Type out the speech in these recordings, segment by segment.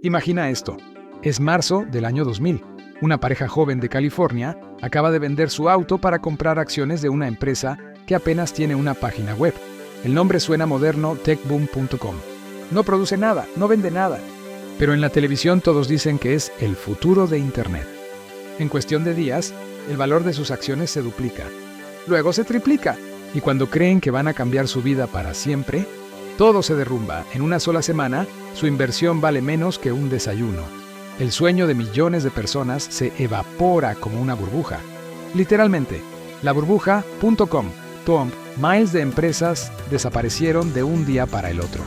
Imagina esto. Es marzo del año 2000. Una pareja joven de California acaba de vender su auto para comprar acciones de una empresa que apenas tiene una página web. El nombre suena moderno, techboom.com. No produce nada, no vende nada. Pero en la televisión todos dicen que es el futuro de Internet. En cuestión de días, el valor de sus acciones se duplica. Luego se triplica. Y cuando creen que van a cambiar su vida para siempre, todo se derrumba. En una sola semana, su inversión vale menos que un desayuno. El sueño de millones de personas se evapora como una burbuja. Literalmente, la burbuja.com, miles de empresas desaparecieron de un día para el otro.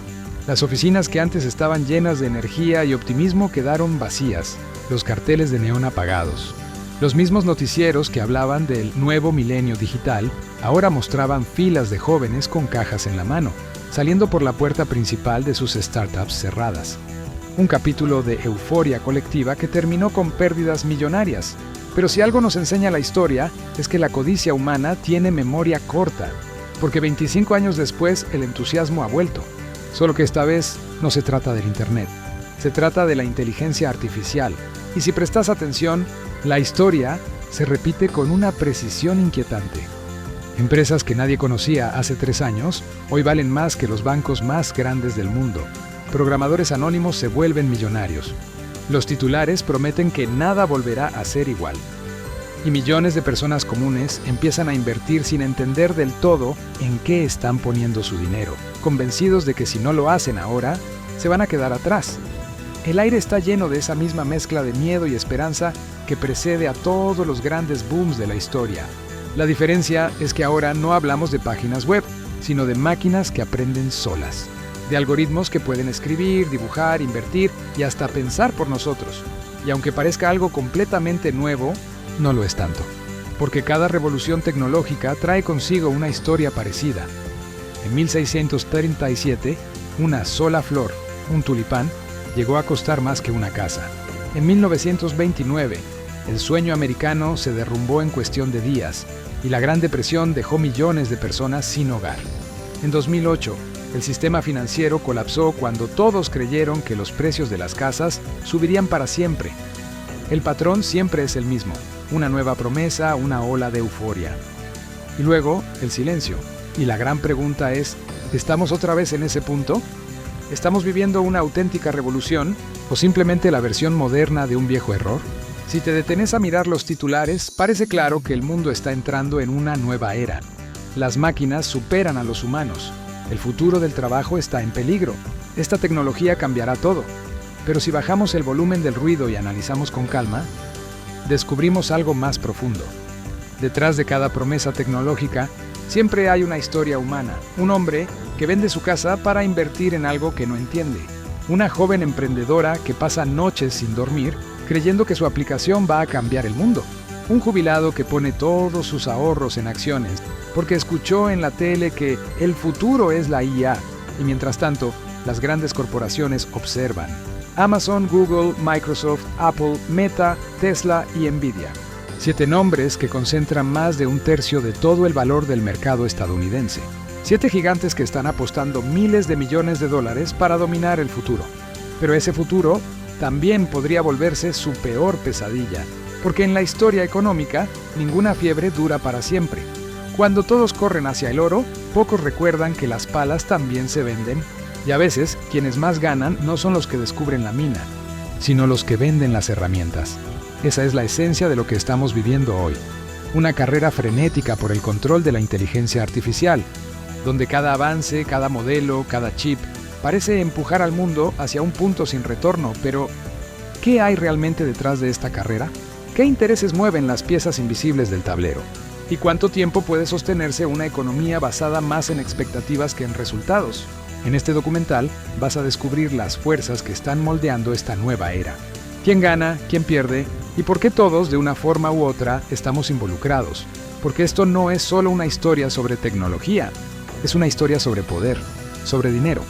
Las oficinas que antes estaban llenas de energía y optimismo quedaron vacías, los carteles de neón apagados. Los mismos noticieros que hablaban del nuevo milenio digital ahora mostraban filas de jóvenes con cajas en la mano, saliendo por la puerta principal de sus startups cerradas. Un capítulo de euforia colectiva que terminó con pérdidas millonarias. Pero si algo nos enseña la historia, es que la codicia humana tiene memoria corta, porque 25 años después el entusiasmo ha vuelto. Solo que esta vez no se trata del Internet, se trata de la inteligencia artificial. Y si prestas atención, la historia se repite con una precisión inquietante. Empresas que nadie conocía hace 3 años, hoy valen más que los bancos más grandes del mundo. Programadores anónimos se vuelven millonarios. Los titulares prometen que nada volverá a ser igual. Y millones de personas comunes empiezan a invertir sin entender del todo en qué están poniendo su dinero, convencidos de que si no lo hacen ahora, se van a quedar atrás. El aire está lleno de esa misma mezcla de miedo y esperanza que precede a todos los grandes booms de la historia. La diferencia es que ahora no hablamos de páginas web, sino de máquinas que aprenden solas, de algoritmos que pueden escribir, dibujar, invertir y hasta pensar por nosotros. Y aunque parezca algo completamente nuevo, no lo es tanto, porque cada revolución tecnológica trae consigo una historia parecida. En 1637, una sola flor, un tulipán, llegó a costar más que una casa. En 1929, el sueño americano se derrumbó en cuestión de días y la Gran Depresión dejó millones de personas sin hogar. En 2008, el sistema financiero colapsó cuando todos creyeron que los precios de las casas subirían para siempre. El patrón siempre es el mismo, una nueva promesa, una ola de euforia. Y luego, el silencio. Y la gran pregunta es, ¿estamos otra vez en ese punto? ¿Estamos viviendo una auténtica revolución o simplemente la versión moderna de un viejo error? Si te detenes a mirar los titulares, parece claro que el mundo está entrando en una nueva era. Las máquinas superan a los humanos. El futuro del trabajo está en peligro. Esta tecnología cambiará todo. Pero si bajamos el volumen del ruido y analizamos con calma, descubrimos algo más profundo. Detrás de cada promesa tecnológica, siempre hay una historia humana. Un hombre que vende su casa para invertir en algo que no entiende. Una joven emprendedora que pasa noches sin dormir creyendo que su aplicación va a cambiar el mundo. Un jubilado que pone todos sus ahorros en acciones porque escuchó en la tele que el futuro es la IA y mientras tanto las grandes corporaciones observan. Amazon, Google, Microsoft, Apple, Meta, Tesla y Nvidia. 7 nombres que concentran más de 1/3 de todo el valor del mercado estadounidense. 7 gigantes que están apostando miles de millones de dólares para dominar el futuro. Pero ese futuro también podría volverse su peor pesadilla, porque en la historia económica ninguna fiebre dura para siempre. Cuando todos corren hacia el oro, pocos recuerdan que las palas también se venden, y a veces quienes más ganan no son los que descubren la mina, sino los que venden las herramientas. Esa es la esencia de lo que estamos viviendo hoy. Una carrera frenética por el control de la inteligencia artificial, donde cada avance, cada modelo, cada chip, parece empujar al mundo hacia un punto sin retorno, pero ¿qué hay realmente detrás de esta carrera? ¿Qué intereses mueven las piezas invisibles del tablero? ¿Y cuánto tiempo puede sostenerse una economía basada más en expectativas que en resultados? En este documental vas a descubrir las fuerzas que están moldeando esta nueva era. ¿Quién gana? ¿Quién pierde? ¿Y por qué todos, de una forma u otra, estamos involucrados? Porque esto no es solo una historia sobre tecnología, es una historia sobre poder, sobre dinero,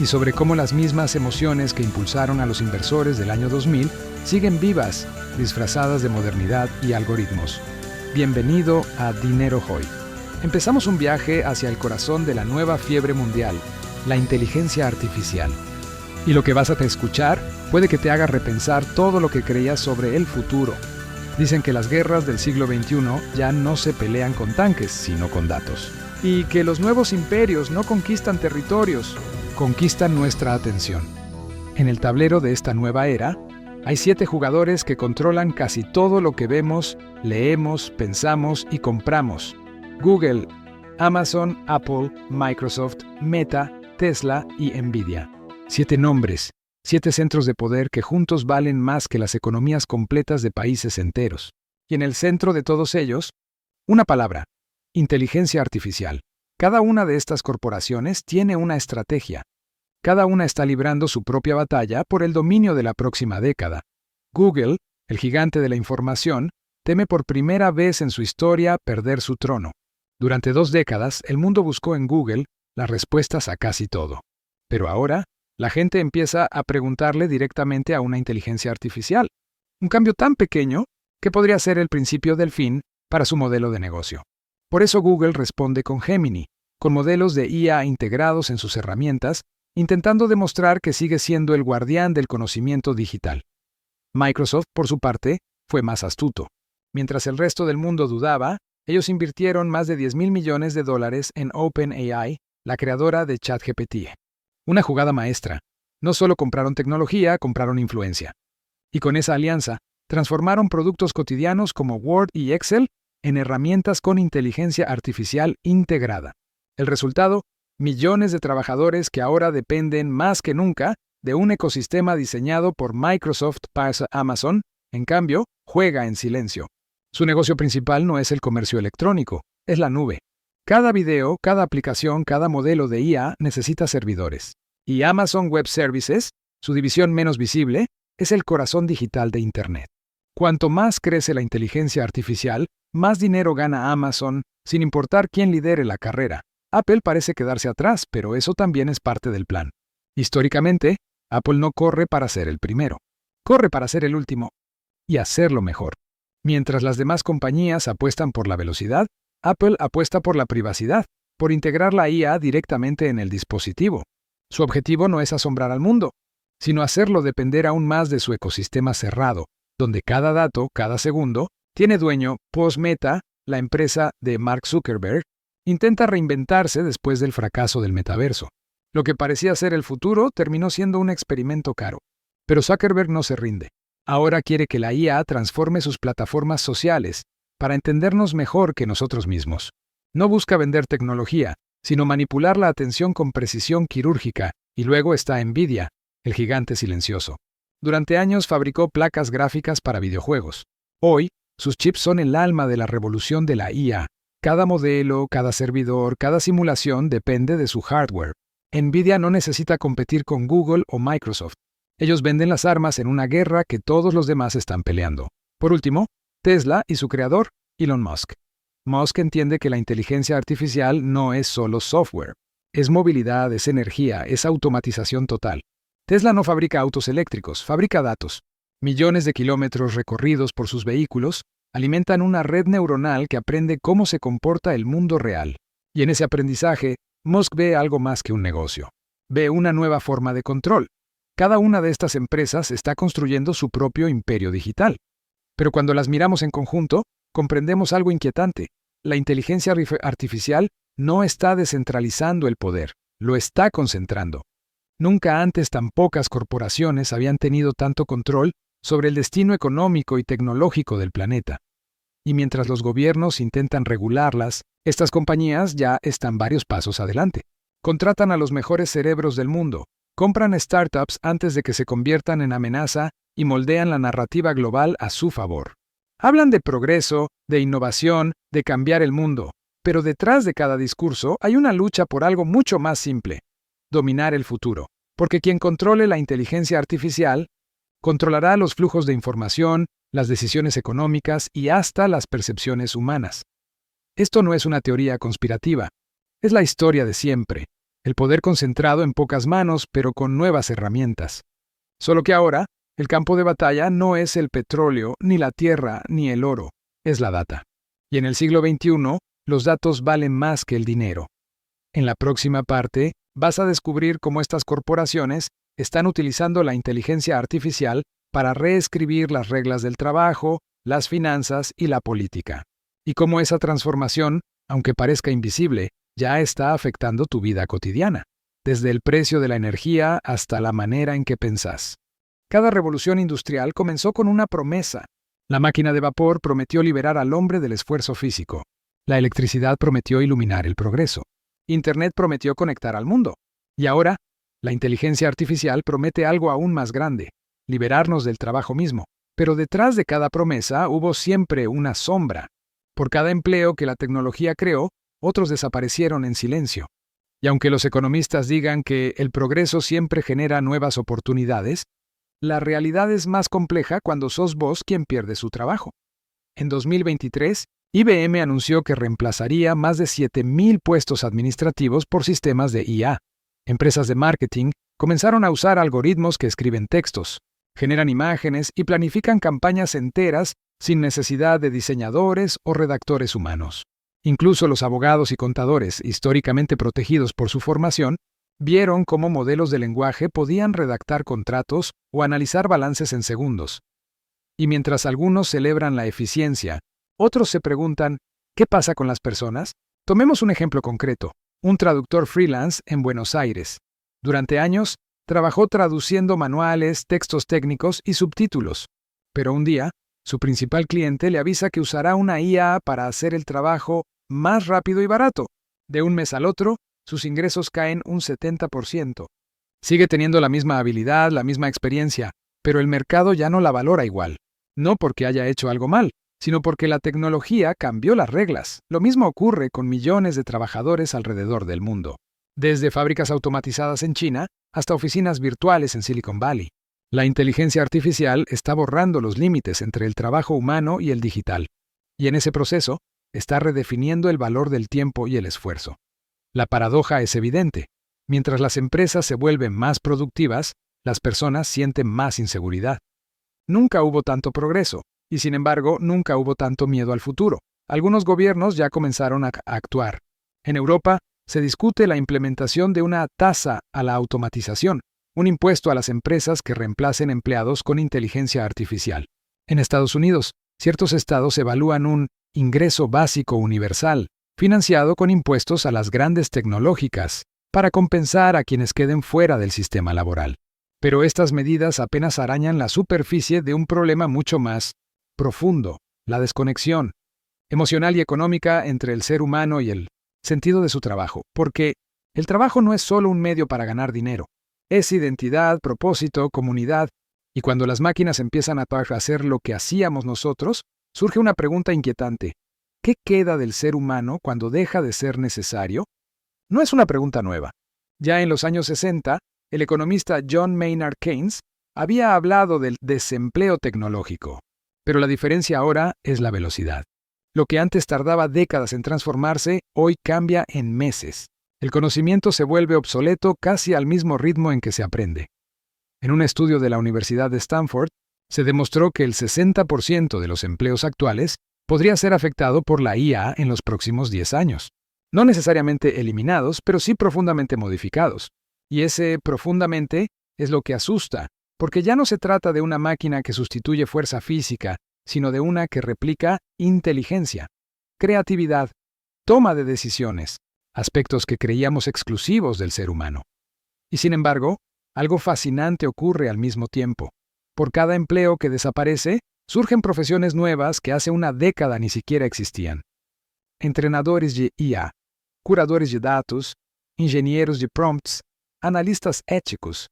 y sobre cómo las mismas emociones que impulsaron a los inversores del año 2000 siguen vivas, disfrazadas de modernidad y algoritmos. Bienvenido a Dinero Hoy. Empezamos un viaje hacia el corazón de la nueva fiebre mundial, la inteligencia artificial. Y lo que vas a escuchar puede que te haga repensar todo lo que creías sobre el futuro. Dicen que las guerras del siglo XXI ya no se pelean con tanques, sino con datos. Y que los nuevos imperios no conquistan territorios, conquistan nuestra atención. En el tablero de esta nueva era, hay 7 jugadores que controlan casi todo lo que vemos, leemos, pensamos y compramos. Google, Amazon, Apple, Microsoft, Meta, Tesla y Nvidia. 7 nombres, 7 centros de poder que juntos valen más que las economías completas de países enteros. Y en el centro de todos ellos, una palabra: inteligencia artificial. Cada una de estas corporaciones tiene una estrategia. Cada una está librando su propia batalla por el dominio de la próxima década. Google, el gigante de la información, teme por primera vez en su historia perder su trono. Durante 2 décadas, el mundo buscó en Google las respuestas a casi todo. Pero ahora, la gente empieza a preguntarle directamente a una inteligencia artificial. Un cambio tan pequeño que podría ser el principio del fin para su modelo de negocio. Por eso Google responde con Gemini, con modelos de IA integrados en sus herramientas, intentando demostrar que sigue siendo el guardián del conocimiento digital. Microsoft, por su parte, fue más astuto. Mientras el resto del mundo dudaba, ellos invirtieron más de $10,000 millones en OpenAI, la creadora de ChatGPT. Una jugada maestra. No solo compraron tecnología, compraron influencia. Y con esa alianza, transformaron productos cotidianos como Word y Excel en herramientas con inteligencia artificial integrada. El resultado: millones de trabajadores que ahora dependen más que nunca de un ecosistema diseñado por Microsoft para Amazon, en cambio, juega en silencio. Su negocio principal no es el comercio electrónico, es la nube. Cada video, cada aplicación, cada modelo de IA necesita servidores. Y Amazon Web Services, su división menos visible, es el corazón digital de Internet. Cuanto más crece la inteligencia artificial, más dinero gana Amazon, sin importar quién lidere la carrera. Apple parece quedarse atrás, pero eso también es parte del plan. Históricamente, Apple no corre para ser el primero. Corre para ser el último y hacerlo mejor. Mientras las demás compañías apuestan por la velocidad, Apple apuesta por la privacidad, por integrar la IA directamente en el dispositivo. Su objetivo no es asombrar al mundo, sino hacerlo depender aún más de su ecosistema cerrado, donde cada dato, cada segundo, tiene dueño. Meta, la empresa de Mark Zuckerberg, intenta reinventarse después del fracaso del metaverso. Lo que parecía ser el futuro terminó siendo un experimento caro. Pero Zuckerberg no se rinde. Ahora quiere que la IA transforme sus plataformas sociales para entendernos mejor que nosotros mismos. No busca vender tecnología, sino manipular la atención con precisión quirúrgica, y luego está Nvidia, el gigante silencioso. Durante años fabricó placas gráficas para videojuegos. Hoy, sus chips son el alma de la revolución de la IA. Cada modelo, cada servidor, cada simulación depende de su hardware. Nvidia no necesita competir con Google o Microsoft. Ellos venden las armas en una guerra que todos los demás están peleando. Por último, Tesla y su creador, Elon Musk. Musk entiende que la inteligencia artificial no es solo software. Es movilidad, es energía, es automatización total. Tesla no fabrica autos eléctricos, fabrica datos. Millones de kilómetros recorridos por sus vehículos alimentan una red neuronal que aprende cómo se comporta el mundo real. Y en ese aprendizaje, Musk ve algo más que un negocio. Ve una nueva forma de control. Cada una de estas empresas está construyendo su propio imperio digital. Pero cuando las miramos en conjunto, comprendemos algo inquietante. La inteligencia artificial no está descentralizando el poder, lo está concentrando. Nunca antes tan pocas corporaciones habían tenido tanto control sobre el destino económico y tecnológico del planeta. Y mientras los gobiernos intentan regularlas, estas compañías ya están varios pasos adelante. Contratan a los mejores cerebros del mundo, compran startups antes de que se conviertan en amenaza y moldean la narrativa global a su favor. Hablan de progreso, de innovación, de cambiar el mundo, pero detrás de cada discurso hay una lucha por algo mucho más simple: dominar el futuro. Porque quien controle la inteligencia artificial controlará los flujos de información, las decisiones económicas y hasta las percepciones humanas. Esto no es una teoría conspirativa, es la historia de siempre, el poder concentrado en pocas manos pero con nuevas herramientas. Solo que ahora, el campo de batalla no es el petróleo, ni la tierra, ni el oro, es la data. Y en el siglo XXI, los datos valen más que el dinero. En la próxima parte, vas a descubrir cómo estas corporaciones están utilizando la inteligencia artificial para reescribir las reglas del trabajo, las finanzas y la política. Y cómo esa transformación, aunque parezca invisible, ya está afectando tu vida cotidiana, desde el precio de la energía hasta la manera en que pensás. Cada revolución industrial comenzó con una promesa. La máquina de vapor prometió liberar al hombre del esfuerzo físico. La electricidad prometió iluminar el progreso. Internet prometió conectar al mundo. Y ahora, la inteligencia artificial promete algo aún más grande, liberarnos del trabajo mismo. Pero detrás de cada promesa hubo siempre una sombra. Por cada empleo que la tecnología creó, otros desaparecieron en silencio. Y aunque los economistas digan que el progreso siempre genera nuevas oportunidades, la realidad es más compleja cuando sos vos quien pierde su trabajo. En 2023, IBM anunció que reemplazaría más de 7,000 puestos administrativos por sistemas de IA. Empresas de marketing comenzaron a usar algoritmos que escriben textos, generan imágenes y planifican campañas enteras sin necesidad de diseñadores o redactores humanos. Incluso los abogados y contadores, históricamente protegidos por su formación, vieron cómo modelos de lenguaje podían redactar contratos o analizar balances en segundos. Y mientras algunos celebran la eficiencia, otros se preguntan, ¿qué pasa con las personas? Tomemos un ejemplo concreto. Un traductor freelance en Buenos Aires. Durante años, trabajó traduciendo manuales, textos técnicos y subtítulos. Pero un día, su principal cliente le avisa que usará una IA para hacer el trabajo más rápido y barato. De un mes al otro, sus ingresos caen un 70%. Sigue teniendo la misma habilidad, la misma experiencia, pero el mercado ya no la valora igual. No porque haya hecho algo mal, sino porque la tecnología cambió las reglas. Lo mismo ocurre con millones de trabajadores alrededor del mundo. Desde fábricas automatizadas en China hasta oficinas virtuales en Silicon Valley. La inteligencia artificial está borrando los límites entre el trabajo humano y el digital. Y en ese proceso, está redefiniendo el valor del tiempo y el esfuerzo. La paradoja es evidente. Mientras las empresas se vuelven más productivas, las personas sienten más inseguridad. Nunca hubo tanto progreso, y sin embargo, nunca hubo tanto miedo al futuro. Algunos gobiernos ya comenzaron a actuar. En Europa, se discute la implementación de una tasa a la automatización, un impuesto a las empresas que reemplacen empleados con inteligencia artificial. En Estados Unidos, ciertos estados evalúan un ingreso básico universal, financiado con impuestos a las grandes tecnológicas, para compensar a quienes queden fuera del sistema laboral. Pero estas medidas apenas arañan la superficie de un problema mucho más profundo, la desconexión emocional y económica entre el ser humano y el sentido de su trabajo, porque el trabajo no es solo un medio para ganar dinero, es identidad, propósito, comunidad, y cuando las máquinas empiezan a hacer lo que hacíamos nosotros, surge una pregunta inquietante. ¿Qué queda del ser humano cuando deja de ser necesario? No es una pregunta nueva. Ya en los años 60, el economista John Maynard Keynes había hablado del desempleo tecnológico. Pero la diferencia ahora es la velocidad. Lo que antes tardaba décadas en transformarse, hoy cambia en meses. El conocimiento se vuelve obsoleto casi al mismo ritmo en que se aprende. En un estudio de la Universidad de Stanford, se demostró que el 60% de los empleos actuales podría ser afectado por la IA en los próximos 10 años. No necesariamente eliminados, pero sí profundamente modificados. Y ese profundamente es lo que asusta, porque ya no se trata de una máquina que sustituye fuerza física, sino de una que replica inteligencia, creatividad, toma de decisiones, aspectos que creíamos exclusivos del ser humano. Y sin embargo, algo fascinante ocurre al mismo tiempo. Por cada empleo que desaparece, surgen profesiones nuevas que hace una década ni siquiera existían. Entrenadores de IA, curadores de datos, ingenieros de prompts, analistas éticos,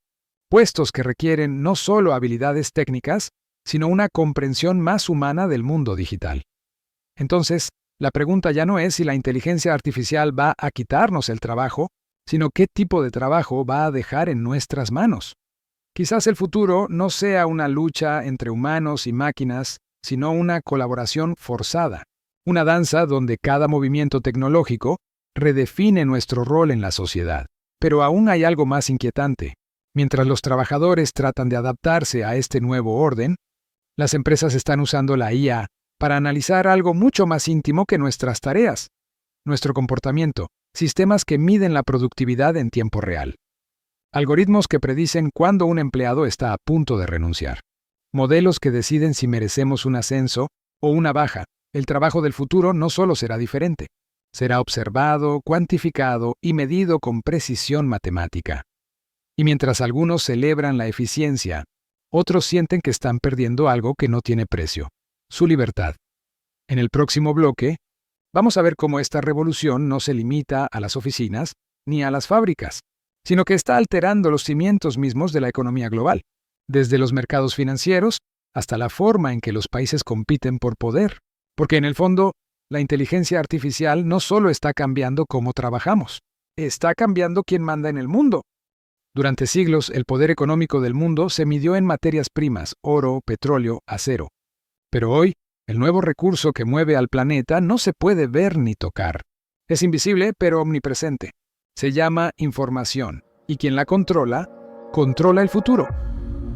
puestos que requieren no solo habilidades técnicas, sino una comprensión más humana del mundo digital. Entonces, la pregunta ya no es si la inteligencia artificial va a quitarnos el trabajo, sino qué tipo de trabajo va a dejar en nuestras manos. Quizás el futuro no sea una lucha entre humanos y máquinas, sino una colaboración forzada, una danza donde cada movimiento tecnológico redefine nuestro rol en la sociedad. Pero aún hay algo más inquietante. Mientras los trabajadores tratan de adaptarse a este nuevo orden, las empresas están usando la IA para analizar algo mucho más íntimo que nuestras tareas, nuestro comportamiento, sistemas que miden la productividad en tiempo real. Algoritmos que predicen cuándo un empleado está a punto de renunciar. Modelos que deciden si merecemos un ascenso o una baja. El trabajo del futuro no solo será diferente, será observado, cuantificado y medido con precisión matemática. Y mientras algunos celebran la eficiencia, otros sienten que están perdiendo algo que no tiene precio: su libertad. En el próximo bloque, vamos a ver cómo esta revolución no se limita a las oficinas ni a las fábricas, sino que está alterando los cimientos mismos de la economía global, desde los mercados financieros hasta la forma en que los países compiten por poder. Porque en el fondo, la inteligencia artificial no solo está cambiando cómo trabajamos, está cambiando quién manda en el mundo. Durante siglos, el poder económico del mundo se midió en materias primas: oro, petróleo, acero. Pero hoy, el nuevo recurso que mueve al planeta no se puede ver ni tocar. Es invisible, pero omnipresente. Se llama información, y quien la controla, controla el futuro.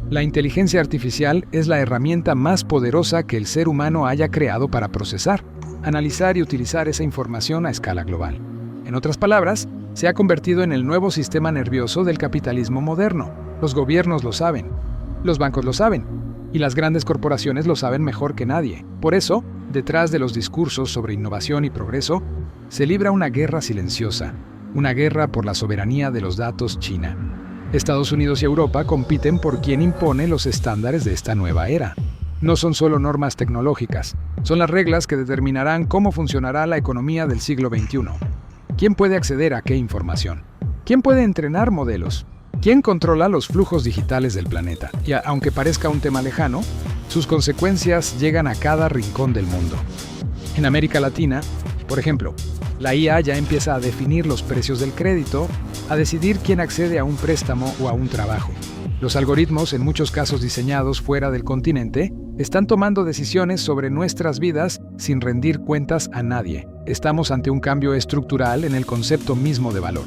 La inteligencia artificial es la herramienta más poderosa que el ser humano haya creado para procesar, analizar y utilizar esa información a escala global. En otras palabras, se ha convertido en el nuevo sistema nervioso del capitalismo moderno. Los gobiernos lo saben, los bancos lo saben, y las grandes corporaciones lo saben mejor que nadie. Por eso, detrás de los discursos sobre innovación y progreso, se libra una guerra silenciosa, una guerra por la soberanía de los datos China. Estados Unidos y Europa compiten por quién impone los estándares de esta nueva era. No son solo normas tecnológicas, son las reglas que determinarán cómo funcionará la economía del siglo XXI. ¿Quién puede acceder a qué información? ¿Quién puede entrenar modelos? ¿Quién controla los flujos digitales del planeta? Y aunque parezca un tema lejano, sus consecuencias llegan a cada rincón del mundo. En América Latina, por ejemplo, la IA ya empieza a definir los precios del crédito, a decidir quién accede a un préstamo o a un trabajo. Los algoritmos, en muchos casos diseñados fuera del continente, están tomando decisiones sobre nuestras vidas sin rendir cuentas a nadie. Estamos ante un cambio estructural en el concepto mismo de valor.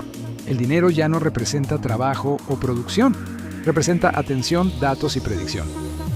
El dinero ya no representa trabajo o producción, representa atención, datos y predicción.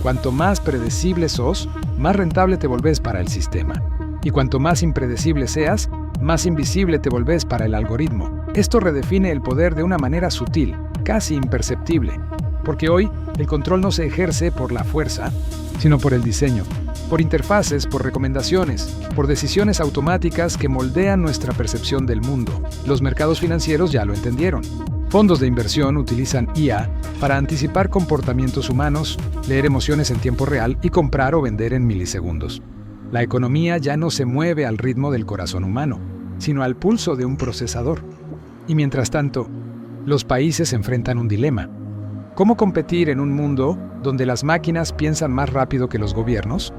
Cuanto más predecible sos, más rentable te volvés para el sistema. Y cuanto más impredecible seas, más invisible te volvés para el algoritmo. Esto redefine el poder de una manera sutil, casi imperceptible. Porque hoy, el control no se ejerce por la fuerza, sino por el diseño, por interfaces, por recomendaciones, por decisiones automáticas que moldean nuestra percepción del mundo. Los mercados financieros ya lo entendieron. Fondos de inversión utilizan IA para anticipar comportamientos humanos, leer emociones en tiempo real y comprar o vender en milisegundos. La economía ya no se mueve al ritmo del corazón humano, sino al pulso de un procesador. Y mientras tanto, los países enfrentan un dilema. ¿Cómo competir en un mundo donde las máquinas piensan más rápido que los gobiernos?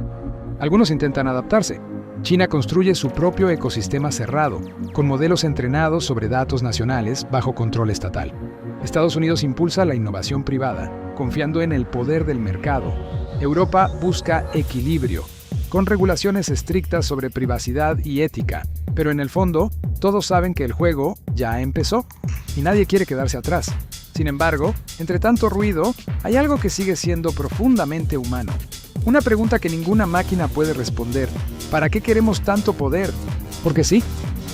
Algunos intentan adaptarse. China construye su propio ecosistema cerrado, con modelos entrenados sobre datos nacionales bajo control estatal. Estados Unidos impulsa la innovación privada, confiando en el poder del mercado. Europa busca equilibrio, con regulaciones estrictas sobre privacidad y ética. Pero en el fondo, todos saben que el juego ya empezó y nadie quiere quedarse atrás. Sin embargo, entre tanto ruido, hay algo que sigue siendo profundamente humano. Una pregunta que ninguna máquina puede responder: ¿para qué queremos tanto poder? Porque sí,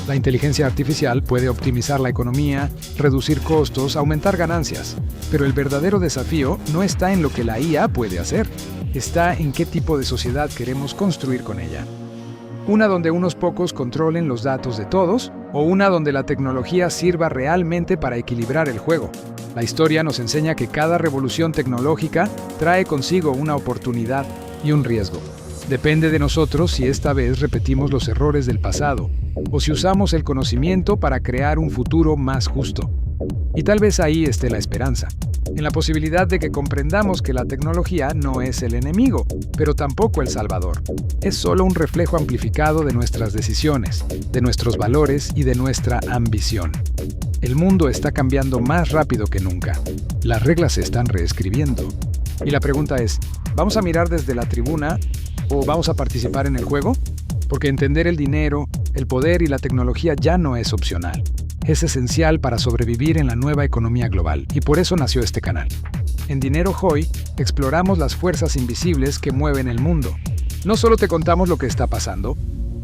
la inteligencia artificial puede optimizar la economía, reducir costos, aumentar ganancias. Pero el verdadero desafío no está en lo que la IA puede hacer, está en qué tipo de sociedad queremos construir con ella. Una donde unos pocos controlen los datos de todos, o una donde la tecnología sirva realmente para equilibrar el juego. La historia nos enseña que cada revolución tecnológica trae consigo una oportunidad y un riesgo. Depende de nosotros si esta vez repetimos los errores del pasado, o si usamos el conocimiento para crear un futuro más justo. Y tal vez ahí esté la esperanza, en la posibilidad de que comprendamos que la tecnología no es el enemigo, pero tampoco el salvador. Es solo un reflejo amplificado de nuestras decisiones, de nuestros valores y de nuestra ambición. El mundo está cambiando más rápido que nunca. Las reglas se están reescribiendo. Y la pregunta es, ¿vamos a mirar desde la tribuna o vamos a participar en el juego? Porque entender el dinero, el poder y la tecnología ya no es opcional. Es esencial para sobrevivir en la nueva economía global, y por eso nació este canal. En Dinero Hoy, exploramos las fuerzas invisibles que mueven el mundo. No solo te contamos lo que está pasando,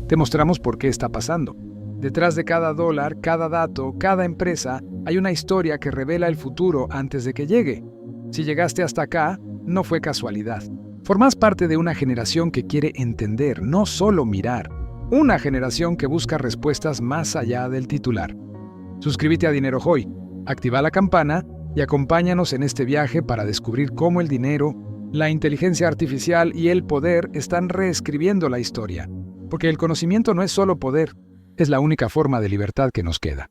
te mostramos por qué está pasando. Detrás de cada dólar, cada dato, cada empresa, hay una historia que revela el futuro antes de que llegue. Si llegaste hasta acá, no fue casualidad. Formas parte de una generación que quiere entender, no solo mirar. Una generación que busca respuestas más allá del titular. Suscríbete a Dinero Hoy, activa la campana y acompáñanos en este viaje para descubrir cómo el dinero, la inteligencia artificial y el poder están reescribiendo la historia. Porque el conocimiento no es solo poder, es la única forma de libertad que nos queda.